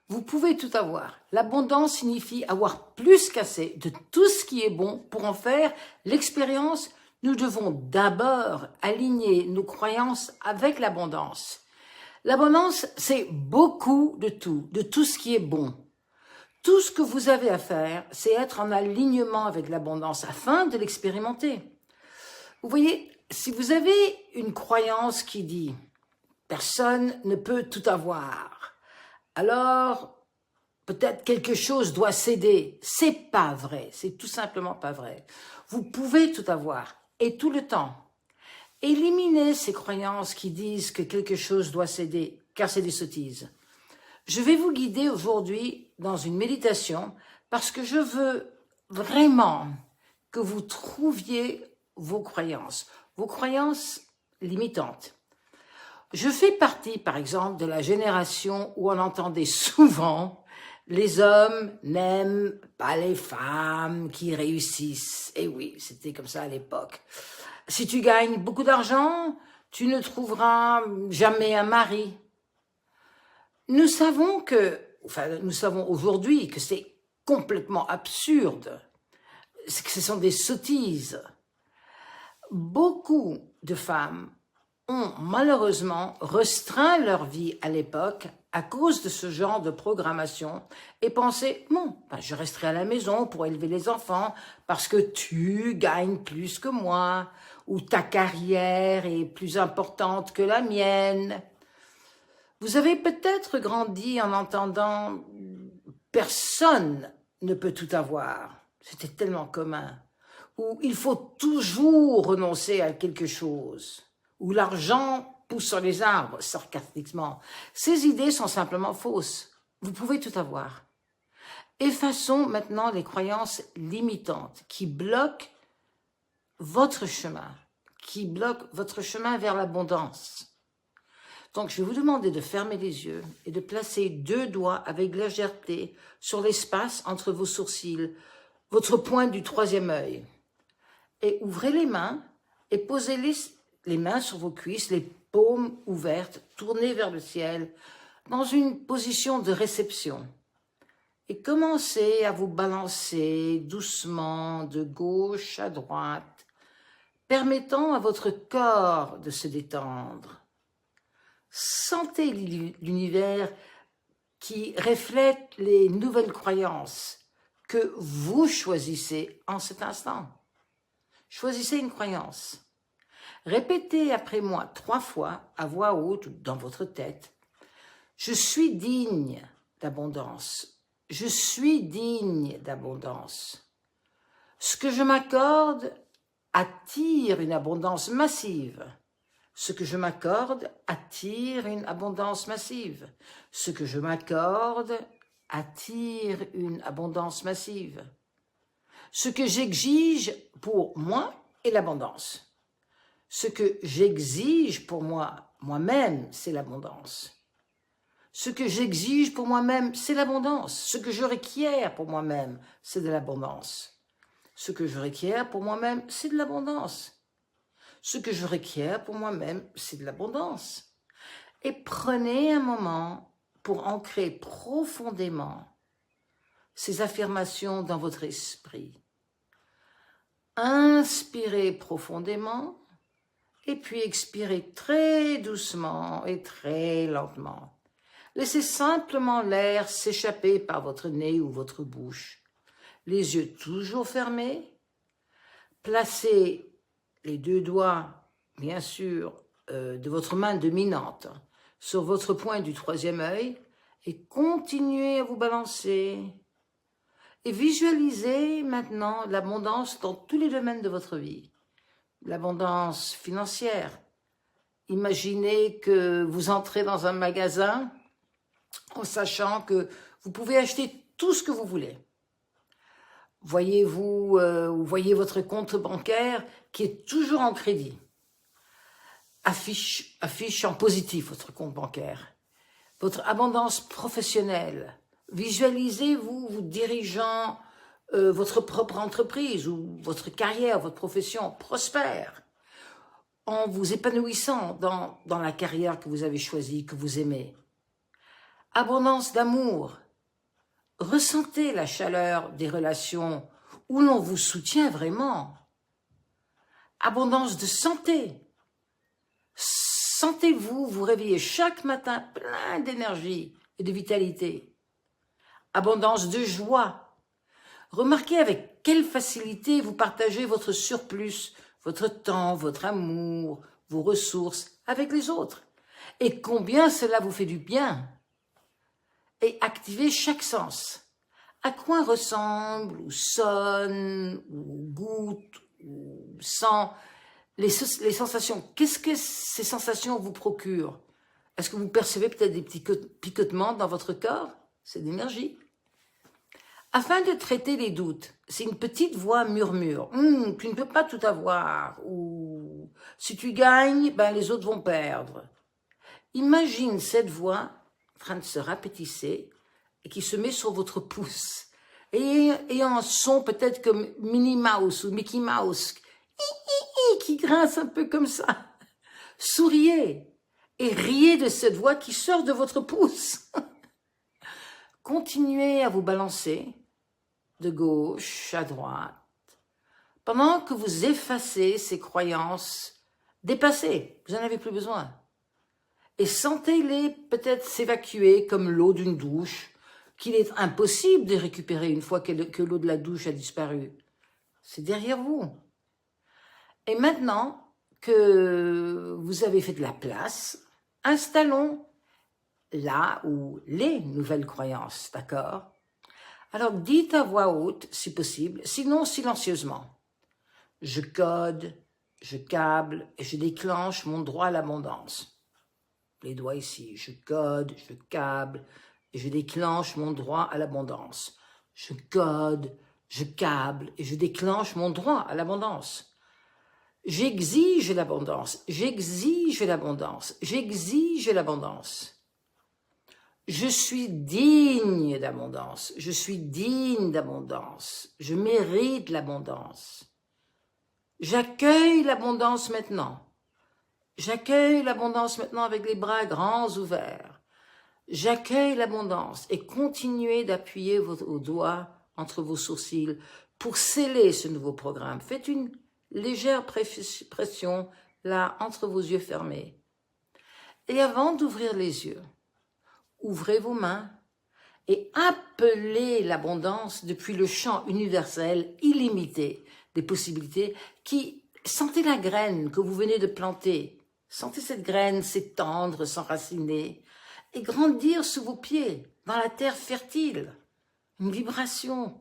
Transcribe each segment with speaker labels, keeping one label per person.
Speaker 1: Vous pouvez tout avoir. L'abondance signifie avoir plus qu'assez de tout ce qui est bon pour en faire l'expérience. Nous devons d'abord aligner nos croyances avec l'abondance. L'abondance, c'est beaucoup de tout ce qui est bon. Tout ce que vous avez à faire, c'est être en alignement avec l'abondance afin de l'expérimenter. Vous voyez, si vous avez une croyance qui dit « personne ne peut tout avoir », alors peut-être quelque chose doit céder. C'est pas vrai, c'est tout simplement pas vrai. Vous pouvez tout avoir et tout le temps. Éliminez ces croyances qui disent que quelque chose doit céder, car c'est des sottises. Je vais vous guider aujourd'hui dans une méditation parce que je veux vraiment que vous trouviez vos croyances limitantes. Je fais partie, par exemple, de la génération où on entendait souvent « les hommes n'aiment pas les femmes qui réussissent ». Et oui, c'était comme ça à l'époque. Si tu gagnes beaucoup d'argent, tu ne trouveras jamais un mari. Nous savons aujourd'hui que c'est complètement absurde, que ce sont des sottises. Beaucoup de femmes ont malheureusement restreint leur vie à l'époque à cause de ce genre de programmation et pensaient « bon, je resterai à la maison pour élever les enfants parce que tu gagnes plus que moi ou ta carrière est plus importante que la mienne ». Vous avez peut-être grandi en entendant « personne ne peut tout avoir ». C'était tellement commun. Ou « il faut toujours renoncer à quelque chose ». Ou « l'argent pousse sur les arbres », sarcastiquement. Ces idées sont simplement fausses. Vous pouvez tout avoir. Effaçons maintenant les croyances limitantes qui bloquent votre chemin vers l'abondance. Donc, je vais vous demander de fermer les yeux et de placer 2 doigts avec légèreté sur l'espace entre vos sourcils, votre pointe du 3e œil. Et ouvrez les mains et posez les mains sur vos cuisses, les paumes ouvertes, tournées vers le ciel, dans une position de réception. Et commencez à vous balancer doucement de gauche à droite, permettant à votre corps de se détendre. Sentez l'univers qui reflète les nouvelles croyances que vous choisissez en cet instant. Choisissez une croyance. Répétez après moi 3 fois à voix haute ou dans votre tête. Je suis digne d'abondance. Je suis digne d'abondance. Ce que je m'accorde attire une abondance massive. Ce que je m'accorde attire une abondance massive. Ce que je m'accorde attire une abondance massive. Ce que j'exige pour moi est l'abondance. Ce que j'exige pour moi-même, c'est l'abondance. Ce que j'exige pour moi-même, c'est l'abondance. Ce que je requiers pour moi-même, c'est de l'abondance. Ce que je requiers pour moi-même, c'est de l'abondance. Ce que je requiers pour moi-même, c'est de l'abondance. Et prenez un moment pour ancrer profondément ces affirmations dans votre esprit. Inspirez profondément et puis expirez très doucement et très lentement. Laissez simplement l'air s'échapper par votre nez ou votre bouche. Les yeux toujours fermés. Placez les 2 doigts, bien sûr, de votre main dominante sur votre pointe du 3e œil et continuez à vous balancer. Et visualisez maintenant l'abondance dans tous les domaines de votre vie. L'abondance financière. Imaginez que vous entrez dans un magasin en sachant que vous pouvez acheter tout ce que vous voulez. Voyez votre compte bancaire qui est toujours en crédit. Affiche en positif votre compte bancaire. Votre abondance professionnelle. Visualisez-vous dirigeant votre propre entreprise ou votre carrière, votre profession prospère, en vous épanouissant dans la carrière que vous avez choisie, que vous aimez. Abondance d'amour. Ressentez la chaleur des relations où l'on vous soutient vraiment. Abondance de santé. Sentez-vous vous réveiller chaque matin plein d'énergie et de vitalité. Abondance de joie. Remarquez avec quelle facilité vous partagez votre surplus, votre temps, votre amour, vos ressources avec les autres. Et combien cela vous fait du bien. Et activez chaque sens. À quoi ressemble, ou sonne, ou goûte, ou sent les sensations. Qu'est-ce que ces sensations vous procurent? Est-ce que vous percevez peut-être des petits picotements dans votre corps? C'est d'énergie. Afin de traiter les doutes, c'est une petite voix murmure. Tu ne peux pas tout avoir. Ou si tu gagnes, ben les autres vont perdre. Imagine cette voix en train de se rapetisser et qui se met sur votre pouce. Et un son peut-être comme Minnie Mouse ou Mickey Mouse qui grince un peu comme ça. Souriez et riez de cette voix qui sort de votre pouce. Continuez à vous balancer de gauche à droite pendant que vous effacez ces croyances dépassées. Vous n'en avez plus besoin. Et sentez-les peut-être s'évacuer comme l'eau d'une douche qu'il est impossible de récupérer une fois que l'eau de la douche a disparu. C'est derrière vous. Et maintenant que vous avez fait de la place, installons là ou les nouvelles croyances, d'accord? Alors dites à voix haute, si possible, sinon silencieusement. Je code, je câble et je déclenche mon droit à l'abondance. Les doigts ici, je code, je câble et je déclenche mon droit à l'abondance. Je code, je câble et je déclenche mon droit à l'abondance. J'exige l'abondance, j'exige l'abondance, j'exige l'abondance. Je suis digne d'abondance, je suis digne d'abondance, je mérite l'abondance. J'accueille l'abondance maintenant. J'accueille l'abondance maintenant avec les bras grands ouverts. J'accueille l'abondance et continuez d'appuyer vos doigts entre vos sourcils pour sceller ce nouveau programme. Faites une légère pression là entre vos yeux fermés. Et avant d'ouvrir les yeux, ouvrez vos mains et appelez l'abondance depuis le champ universel illimité des possibilités qui, sentez la graine que vous venez de planter, sentez cette graine s'étendre, s'enraciner et grandir sous vos pieds, dans la terre fertile, une vibration.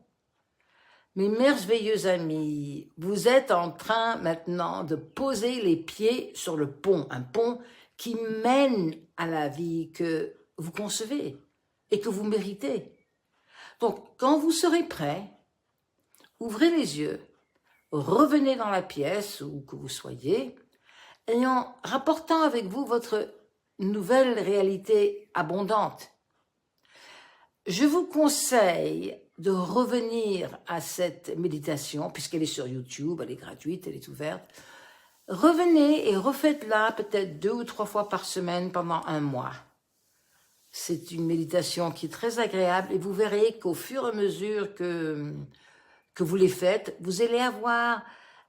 Speaker 1: Mes merveilleux amis, vous êtes en train maintenant de poser les pieds sur le pont, un pont qui mène à la vie que vous concevez et que vous méritez. Donc, quand vous serez prêt, ouvrez les yeux, revenez dans la pièce où que vous soyez, et en rapportant avec vous votre nouvelle réalité abondante. Je vous conseille de revenir à cette méditation, puisqu'elle est sur YouTube, elle est gratuite, elle est ouverte. Revenez et refaites-la peut-être 2 ou 3 fois par semaine pendant 1 mois. C'est une méditation qui est très agréable et vous verrez qu'au fur et à mesure que vous les faites, vous allez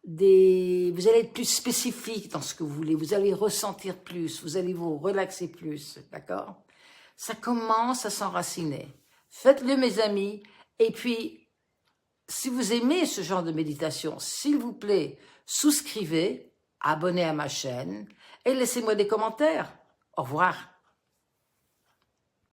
Speaker 1: être plus spécifique dans ce que vous voulez, vous allez ressentir plus, vous allez vous relaxer plus, d'accord? Ça commence à s'enraciner. Faites-le, mes amis, et puis, si vous aimez ce genre de méditation, s'il vous plaît, souscrivez, abonnez à ma chaîne et laissez-moi des commentaires. Au revoir.